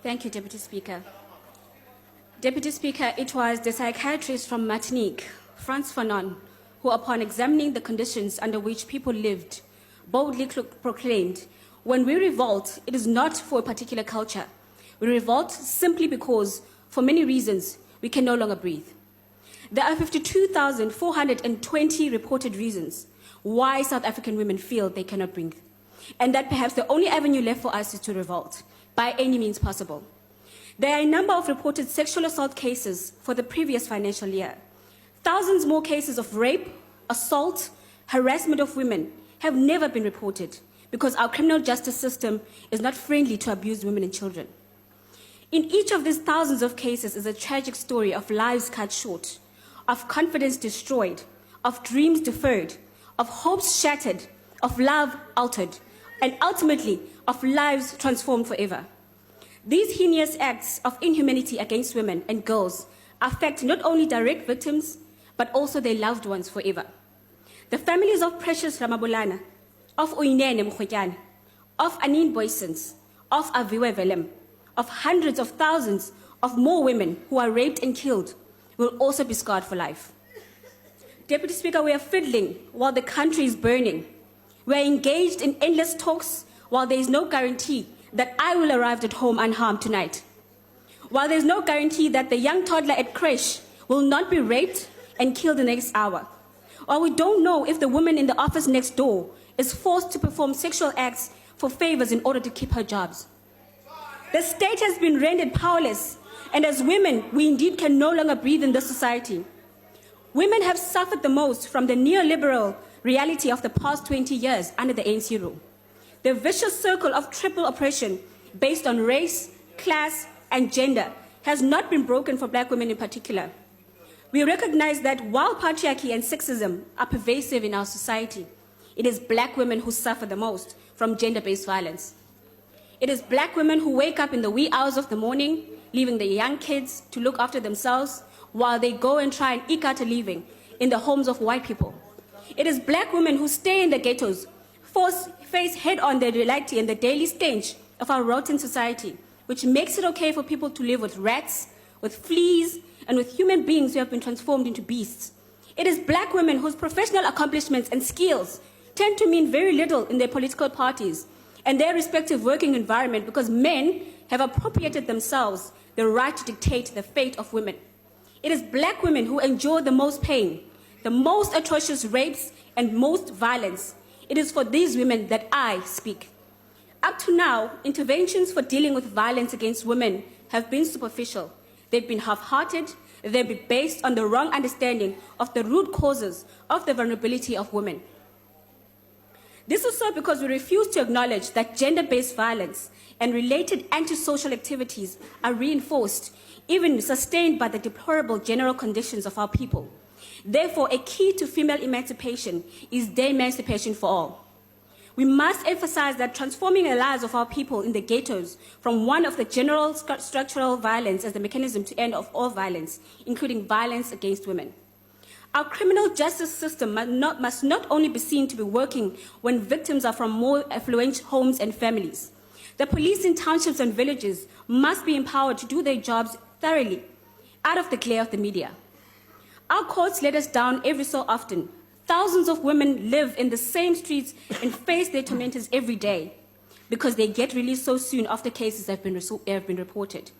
Thank you, Deputy Speaker. Deputy Speaker, it was the psychiatrist from Martinique, Frantz Fanon, who, upon examining the conditions under which people lived, boldly proclaimed, "When we revolt, it is not for a particular culture. We revolt simply because, for many reasons, we can no longer breathe." There are 52,420 reported reasons why South African women feel they cannot breathe, and that perhaps the only avenue left for us is to revolt, by any means possible. There are a number of reported sexual assault cases for the previous financial year. Thousands more cases of rape, assault, harassment of women have never been reported because our criminal justice system is not friendly to abused women and children. In each of these thousands of cases is a tragic story of lives cut short, of confidence destroyed, of dreams deferred, of hopes shattered, of love altered, and ultimately of lives transformed forever. These heinous acts of inhumanity against women and girls affect not only direct victims, but also their loved ones forever. The families of Precious Ramabulana, of Uyinene Mkhwetyane, of Anine Boysens, of Aviwe Velem, of hundreds of thousands of more women who are raped and killed will also be scarred for life. Deputy Speaker, we are fiddling while the country is burning. We are engaged in endless talks while there is no guarantee that I will arrive at home unharmed tonight. While there is no guarantee that the young toddler at creche will not be raped and killed the next hour. While we don't know if the woman in the office next door is forced to perform sexual acts for favors in order to keep her jobs. The state has been rendered powerless, and as women, we indeed can no longer breathe in this society. Women have suffered the most from the neoliberal reality of the past 20 years under the ANC rule. The vicious circle of triple oppression based on race, class, and gender has not been broken for black women in particular. We recognize that while patriarchy and sexism are pervasive in our society, it is black women who suffer the most from gender-based violence. It is black women who wake up in the wee hours of the morning, leaving their young kids to look after themselves while they go and try and eke out a living in the homes of white people. It is black women who stay in the ghettos, face head-on the reality and the daily stench of our rotten society, which makes it okay for people to live with rats, with fleas, and with human beings who have been transformed into beasts. It is black women whose professional accomplishments and skills tend to mean very little in their political parties and their respective working environment because men have appropriated themselves the right to dictate the fate of women. It is black women who endure the most pain, the most atrocious rapes, and most violence. It is for these women that I speak. Up to now, interventions for dealing with violence against women have been superficial. They've been half-hearted. They've been based on the wrong understanding of the root causes of the vulnerability of women. This is so because we refuse to acknowledge that gender-based violence and related antisocial activities are reinforced, even sustained by the deplorable general conditions of our people. Therefore, a key to female emancipation is de-emancipation for all. We must emphasize that transforming the lives of our people in the ghettos from one of the general structural violence as the mechanism to end of all violence, including violence against women. Our criminal justice system must not only be seen to be working when victims are from more affluent homes and families. The police in townships and villages must be empowered to do their jobs thoroughly, out of the glare of the media. Our courts let us down every so often. Thousands of women live in the same streets and face their tormentors every day because they get released so soon after cases have been reported.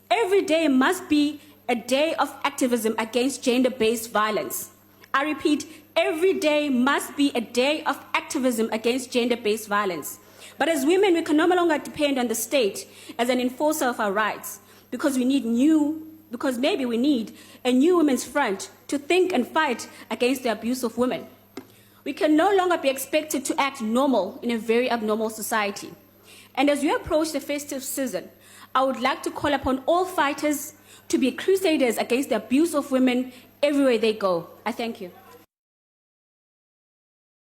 Every day must be a day of activism against gender-based violence. I repeat, every day must be a day of activism against gender-based violence. But as women, we can no longer depend on the state as an enforcer of our rights because maybe we need a new women's front to think and fight against the abuse of women. We can no longer be expected to act normal in a very abnormal society. And as we approach the festive season, I would like to call upon all fighters to be crusaders against the abuse of women everywhere they go. I thank you.